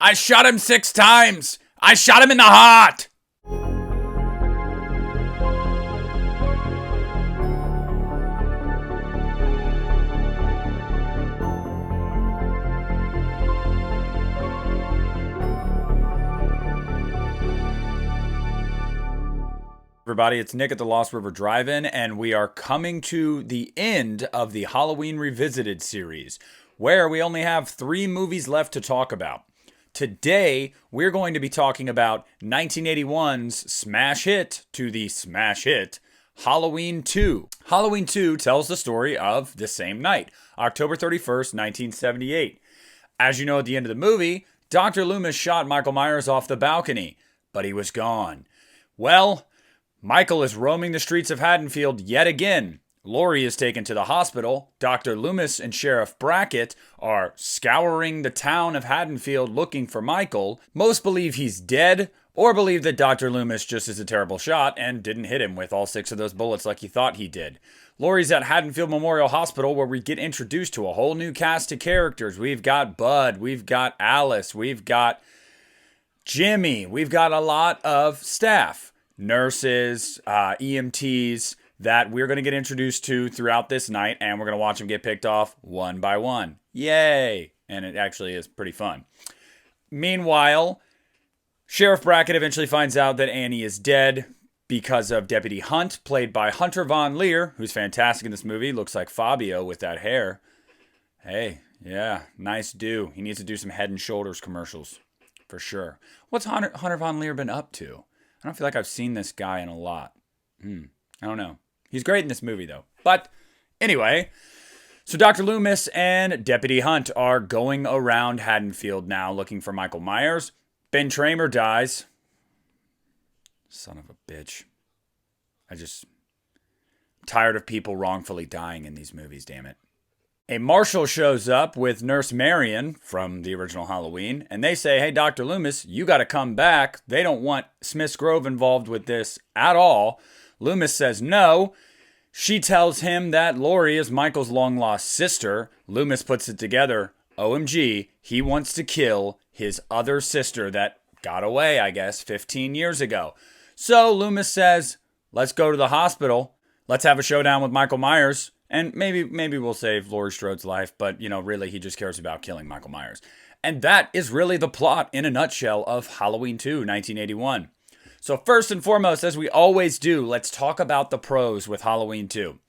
I shot him 6 times. I shot him in the heart. Everybody, it's Nick at the Lost River Drive-In, and we are coming to the end of the Halloween Revisited series, where we only have 3 movies left to talk about. Today, we're going to be talking about 1981's smash hit to the smash hit, Halloween 2. Halloween 2 tells the story of the same night, October 31st, 1978. As you know, at the end of the movie, Dr. Loomis shot Michael Myers off the balcony, but he was gone. Well, Michael is roaming the streets of Haddonfield yet again. Laurie is taken to the hospital. Dr. Loomis and Sheriff Brackett are scouring the town of Haddonfield looking for Michael. Most believe he's dead, or believe that Dr. Loomis just is a terrible shot and didn't hit him with all 6 of those bullets like he thought he did. Laurie's at Haddonfield Memorial Hospital, where we get introduced to a whole new cast of characters. We've got Bud, we've got Alice, we've got Jimmy, we've got a lot of staff. Nurses, EMTs that we're going to get introduced to throughout this night, and we're going to watch them get picked off one by one. Yay! And it actually is pretty fun. Meanwhile, Sheriff Brackett eventually finds out that Annie is dead because of Deputy Hunt, played by Hunter Von Leer, who's fantastic in this movie. Looks like Fabio with that hair. Hey, yeah, nice do. He needs to do some Head and Shoulders commercials, for sure. What's Hunter Von Leer been up to? I don't feel like I've seen this guy in a lot. I don't know. He's great in this movie, though. But anyway, so Dr. Loomis and Deputy Hunt are going around Haddonfield now looking for Michael Myers. Ben Tramer dies. Son of a bitch. I'm tired of people wrongfully dying in these movies, damn it. A marshal shows up with Nurse Marion from the original Halloween, and they say, hey, Dr. Loomis, you got to come back. They don't want Smith's Grove involved with this at all. Loomis says no. She tells him that Laurie is Michael's long-lost sister. Loomis puts it together. OMG, he wants to kill his other sister that got away, I guess, 15 years ago. So Loomis says, let's go to the hospital. Let's have a showdown with Michael Myers. And maybe we'll save Laurie Strode's life, but, really he just cares about killing Michael Myers. And that is really the plot in a nutshell of Halloween 2, 1981. So first and foremost, as we always do, let's talk about the pros with Halloween 2.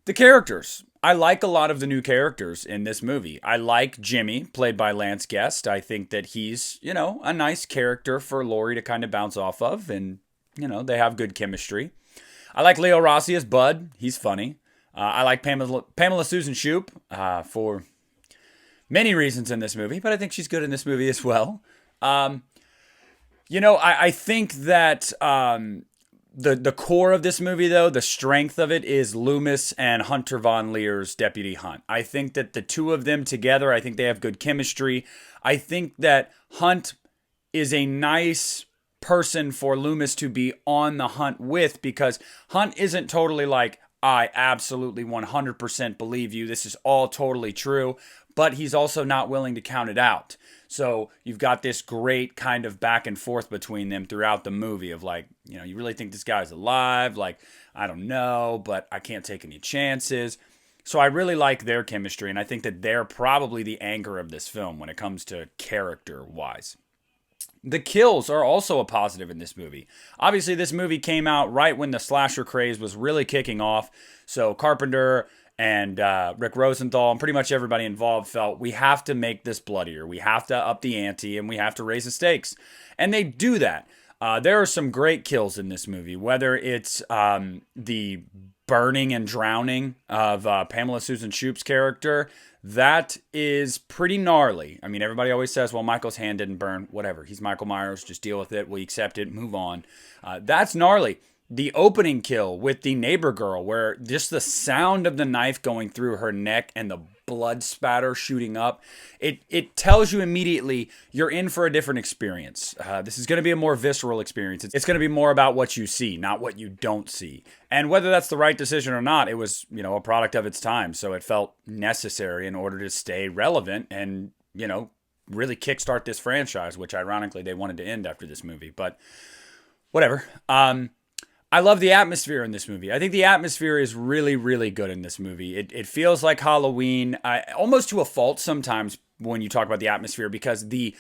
The characters. I like a lot of the new characters in this movie. I like Jimmy, played by Lance Guest. I think that he's, a nice character for Laurie to kind of bounce off of, and, they have good chemistry. I like Leo Rossi as Bud. He's funny. I like Pamela Susan Shoop for many reasons in this movie, but I think she's good in this movie as well. I think that the core of this movie, though, the strength of it is Loomis and Hunter Von Leer's Deputy Hunt. I think that the two of them together, I think they have good chemistry. I think that Hunt is a nice person for Loomis to be on the hunt with, because Hunt isn't totally like, I absolutely 100% believe you. This is all totally true. But he's also not willing to count it out. So you've got this great kind of back and forth between them throughout the movie of like, you really think this guy's alive? Like, I don't know, but I can't take any chances. So I really like their chemistry. And I think that they're probably the anchor of this film when it comes to character-wise. The kills are also a positive in this movie. Obviously, this movie came out right when the slasher craze was really kicking off. So Carpenter and Rick Rosenthal and pretty much everybody involved felt we have to make this bloodier. We have to up the ante and we have to raise the stakes. And they do that. There are some great kills in this movie, whether it's the burning and drowning of Pamela Susan Shoop's character. That is pretty gnarly. I mean, everybody always says, well, Michael's hand didn't burn. Whatever. He's Michael Myers. Just deal with it. We accept it. Move on. That's gnarly. The opening kill with the neighbor girl, where just the sound of the knife going through her neck and the blood spatter shooting up, it tells you immediately you're in for a different experience. This is going to be a more visceral experience. It's going to be more about what you see, not what you don't see. And whether that's the right decision or not, it was, a product of its time. So it felt necessary in order to stay relevant and, really kickstart this franchise, which ironically they wanted to end after this movie, but whatever. I love the atmosphere in this movie. I think the atmosphere is really, really good in this movie. It feels like Halloween, almost to a fault sometimes when you talk about the atmosphere, because the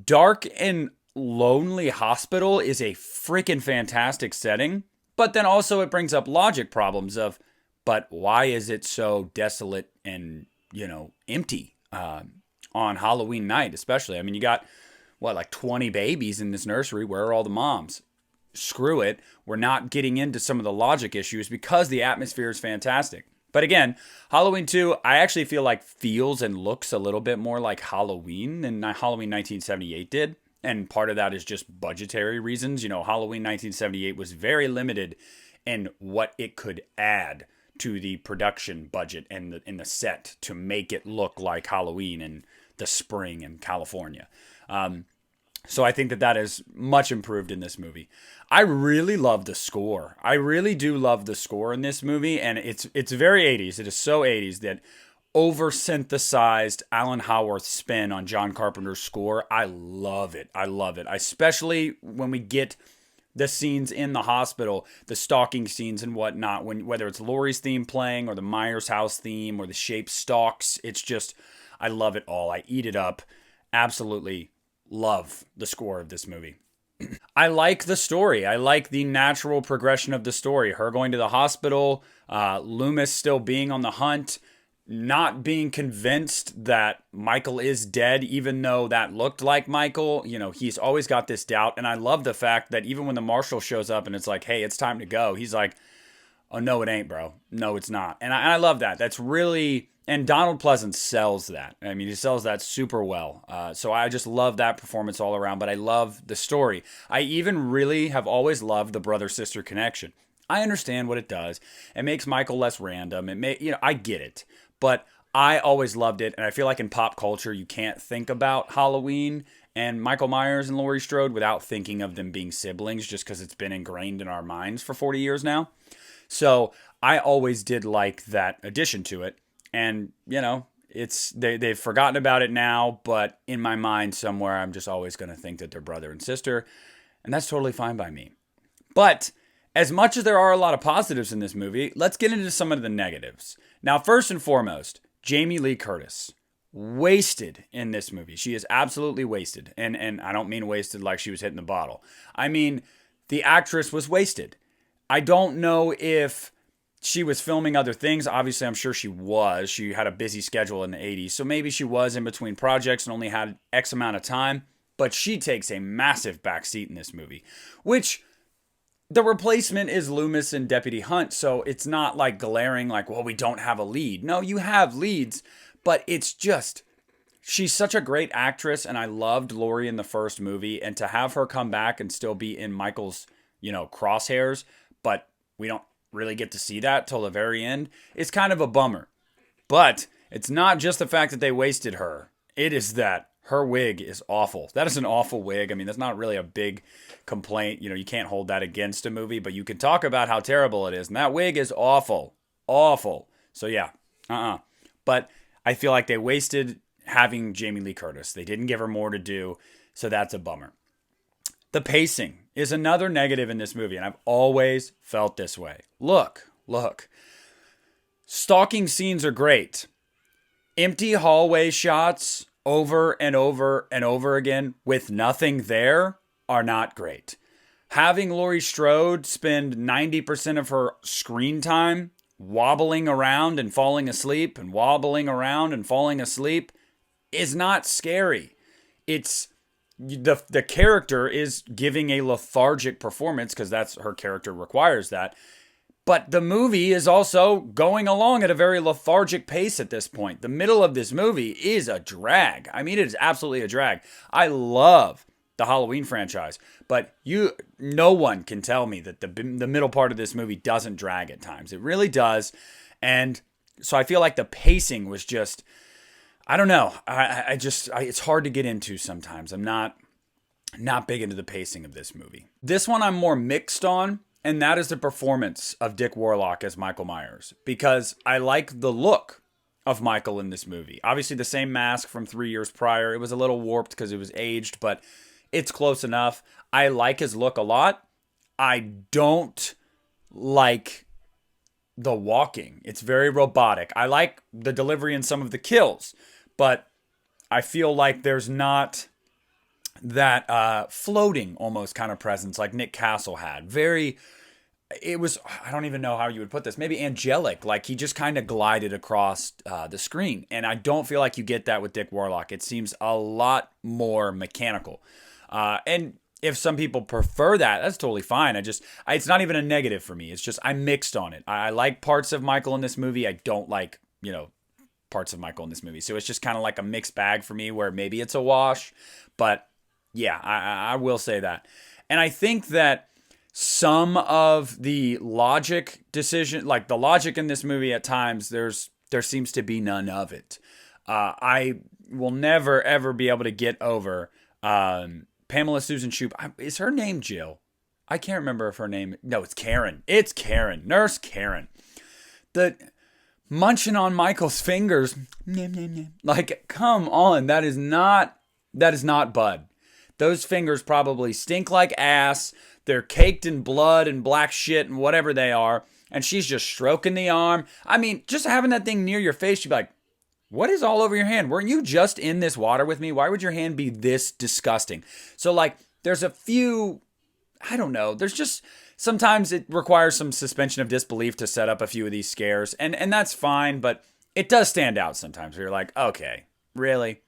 dark and lonely hospital is a freaking fantastic setting. But then also it brings up logic problems of, but why is it so desolate and, empty on Halloween night, especially? I mean, you got, like 20 babies in this nursery. Where are all the moms? Screw it. We're not getting into some of the logic issues because the atmosphere is fantastic. But again, Halloween 2, I actually feel like feels and looks a little bit more like Halloween than Halloween 1978 did. And part of that is just budgetary reasons. Halloween 1978 was very limited in what it could add to the production budget and in the set to make it look like Halloween in the spring in California. So I think that is much improved in this movie. I really love the score. I really do love the score in this movie, and it's very 80s. It is so 80s that over-synthesized Alan Howarth spin on John Carpenter's score. I love it. I love it. Especially when we get the scenes in the hospital, the stalking scenes and whatnot, whether it's Laurie's theme playing or the Myers house theme or the shape stalks. It's just, I love it all. I eat it up. Absolutely love the score of this movie. I like the story. I like the natural progression of the story. Her going to the hospital, Loomis still being on the hunt, not being convinced that Michael is dead, even though that looked like Michael. He's always got this doubt. And I love the fact that even when the marshal shows up and it's like, hey, it's time to go, he's like, oh, no, it ain't, bro. No, it's not. And I love that. That's really... And Donald Pleasance sells that. I mean, he sells that super well. So I just love that performance all around, but I love the story. I even really have always loved the brother-sister connection. I understand what it does. It makes Michael less random. I get it. But I always loved it, and I feel like in pop culture, you can't think about Halloween and Michael Myers and Laurie Strode without thinking of them being siblings, just because it's been ingrained in our minds for 40 years now. So I always did like that addition to it. And, they've forgotten about it now, but in my mind somewhere, I'm just always going to think that they're brother and sister, and that's totally fine by me. But as much as there are a lot of positives in this movie, let's get into some of the negatives. Now, first and foremost, Jamie Lee Curtis. Wasted in this movie. She is absolutely wasted. And I don't mean wasted like she was hitting the bottle. I mean, the actress was wasted. I don't know if she was filming other things. Obviously, I'm sure she was. She had a busy schedule in the 80s. So maybe she was in between projects and only had X amount of time. But she takes a massive backseat in this movie. Which, the replacement is Loomis and Deputy Hunt. So it's not like glaring like, well, we don't have a lead. No, you have leads. But it's just, she's such a great actress. And I loved Laurie in the first movie. And to have her come back and still be in Michael's, crosshairs. But we don't really get to see that till the very end. It's kind of a bummer. But it's not just the fact that they wasted her. It is that her wig is awful. That is an awful wig. I mean, that's not really a big complaint. You can't hold that against a movie, but you can talk about how terrible it is. And that wig is awful. Awful. So yeah. But I feel like they wasted having Jamie Lee Curtis. They didn't give her more to do. So that's a bummer. The pacing is another negative in this movie, and I've always felt this way. Look. Stalking scenes are great. Empty hallway shots over and over and over again with nothing there are not great. Having Laurie Strode spend 90% of her screen time wobbling around and falling asleep and wobbling around and falling asleep is not scary. It's the character is giving a lethargic performance because that's her character requires that. But the movie is also going along at a very lethargic pace at this point. The middle of this movie is a drag. I mean, it is absolutely a drag. I love the Halloween franchise, but no one can tell me that the middle part of this movie doesn't drag at times. It really does. And so I feel like the pacing was just, I don't know. It's hard to get into sometimes. I'm not big into the pacing of this movie. This one I'm more mixed on, and that is the performance of Dick Warlock as Michael Myers, because I like the look of Michael in this movie. Obviously, the same mask from 3 years prior. It was a little warped because it was aged, but it's close enough. I like his look a lot. I don't like the walking. It's very robotic. I like the delivery in some of the kills, but I feel like there's not that floating almost kind of presence like Nick Castle had. It was, I don't even know how you would put this, maybe angelic, like he just kind of glided across the screen. And I don't feel like you get that with Dick Warlock. It seems a lot more mechanical. And if some people prefer that, that's totally fine. It's not even a negative for me. It's just, I'm mixed on it. I like parts of Michael in this movie. I don't like, parts of Michael in this movie. So it's just kind of like a mixed bag for me where maybe it's a wash. But yeah, I will say that. And I think that some of the logic decision, like the logic in this movie at times, there seems to be none of it. I will never, ever be able to get over Pamela Susan Shoop. Is her name Jill? I can't remember if her name... No, it's Karen. It's Karen. Nurse Karen. The munching on Michael's fingers. Like, come on. That is not Bud. Those fingers probably stink like ass. They're caked in blood and black shit and whatever they are. And she's just stroking the arm. I mean, just having that thing near your face, you'd be like, what is all over your hand? Weren't you just in this water with me? Why would your hand be this disgusting? So, like, there's a few, I don't know. There's just, sometimes it requires some suspension of disbelief to set up a few of these scares. And that's fine, but it does stand out sometimes where you're like, okay, really?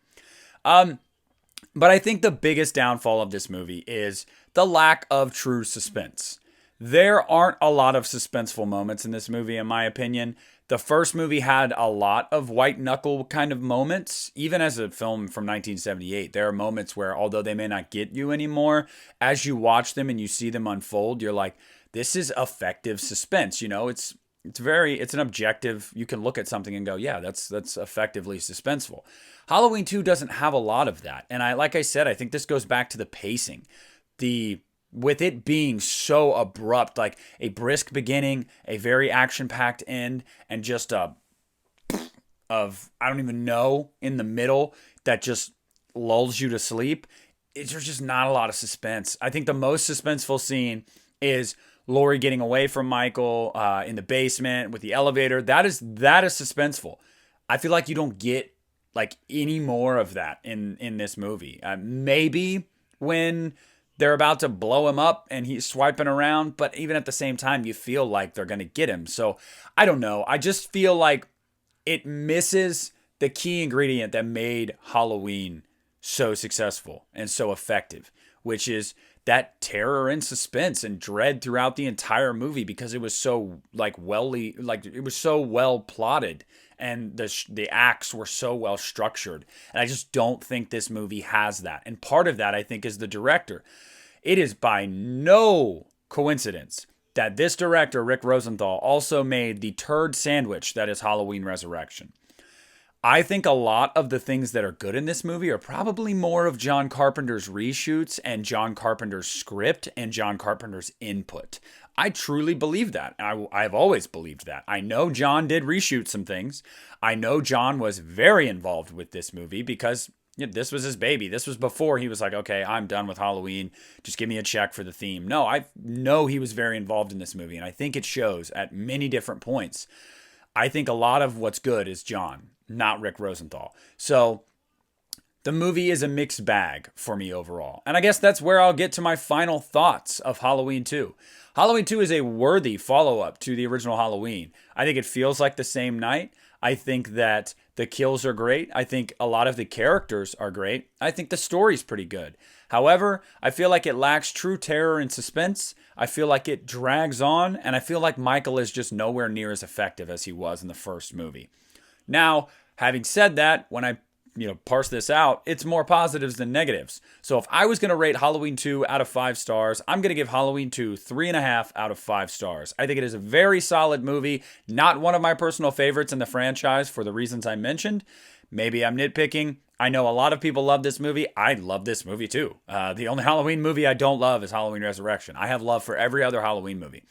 But I think the biggest downfall of this movie is the lack of true suspense. There aren't a lot of suspenseful moments in this movie, in my opinion. The first movie had a lot of white knuckle kind of moments. Even as a film from 1978, there are moments where, although they may not get you anymore, as you watch them and you see them unfold, you're like, this is effective suspense. It's an objective. You can look at something and go, yeah, that's effectively suspenseful. Halloween 2 doesn't have a lot of that. And like I said, I think this goes back to the pacing. With it being so abrupt, like a brisk beginning, a very action-packed end, and just I don't even know, in the middle that just lulls you to sleep. There's just not a lot of suspense. I think the most suspenseful scene is Laurie getting away from Michael in the basement with the elevator. That is suspenseful. I feel like you don't get like any more of that in this movie. Maybe when they're about to blow him up and he's swiping around, but even at the same time, you feel like they're going to get him. So I don't know. I just feel like it misses the key ingredient that made Halloween so successful and so effective, which is that terror and suspense and dread throughout the entire movie, because it was so it was so well plotted and the acts were so well structured. And I just don't think this movie has that. And part of that, I think, is the director. It is by no coincidence that this director, Rick Rosenthal, also made the turd sandwich that is Halloween Resurrection. I think a lot of the things that are good in this movie are probably more of John Carpenter's reshoots and John Carpenter's script and John Carpenter's input. I truly believe that. I've always believed that. I know John did reshoot some things. I know John was very involved with this movie because this was his baby. This was before he was like, okay, I'm done with Halloween. Just give me a check for the theme. No, I know he was very involved in this movie, and I think it shows at many different points. I think a lot of what's good is John, not Rick Rosenthal. So the movie is a mixed bag for me overall. And I guess that's where I'll get to my final thoughts of Halloween 2. Halloween 2 is a worthy follow-up to the original Halloween. I think it feels like the same night. I think that the kills are great. I think a lot of the characters are great. I think the story's pretty good. However, I feel like it lacks true terror and suspense. I feel like it drags on, and I feel like Michael is just nowhere near as effective as he was in the first movie. Now, having said that, when I parse this out, it's more positives than negatives. So if I was going to rate Halloween 2 out of 5 stars, I'm going to give Halloween 2 3.5 out of 5 stars. I think it is a very solid movie. Not one of my personal favorites in the franchise for the reasons I mentioned. Maybe I'm nitpicking. I know a lot of people love this movie. I love this movie too. The only Halloween movie I don't love is Halloween Resurrection. I have love for every other Halloween movie.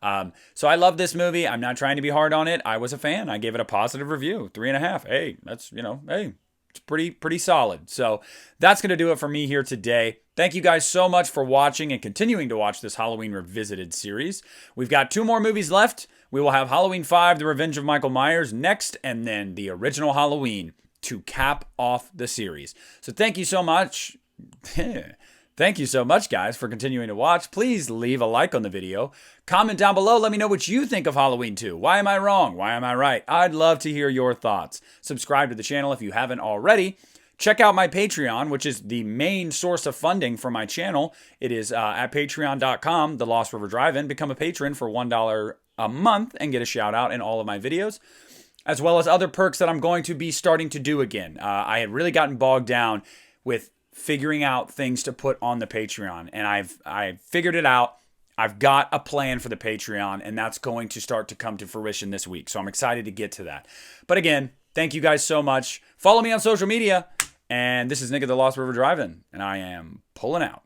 So I love this movie. I'm not trying to be hard on it. I was a fan. I gave it a positive review, 3.5. Hey, that's, hey, it's pretty solid. So that's going to do it for me here today. Thank you guys so much for watching and continuing to watch this Halloween Revisited series. We've got 2 more movies left. We will have Halloween 5, The Revenge of Michael Myers next, and then the original Halloween to cap off the series. So thank you so much. Thank you so much, guys, for continuing to watch. Please leave a like on the video. Comment down below. Let me know what you think of Halloween 2. Why am I wrong? Why am I right? I'd love to hear your thoughts. Subscribe to the channel if you haven't already. Check out my Patreon, which is the main source of funding for my channel. It is at patreon.com, The Lost River Drive-In. Become a patron for $1 a month and get a shout out in all of my videos, as well as other perks that I'm going to be starting to do again. I had really gotten bogged down with figuring out things to put on the Patreon, and I've figured it out. I've got a plan for the Patreon, and that's going to start to come to fruition this week. So I'm excited to get to that. But again, thank you guys so much. Follow me on social media. And this is Nick at the Lost River Drive-In, and I am pulling out.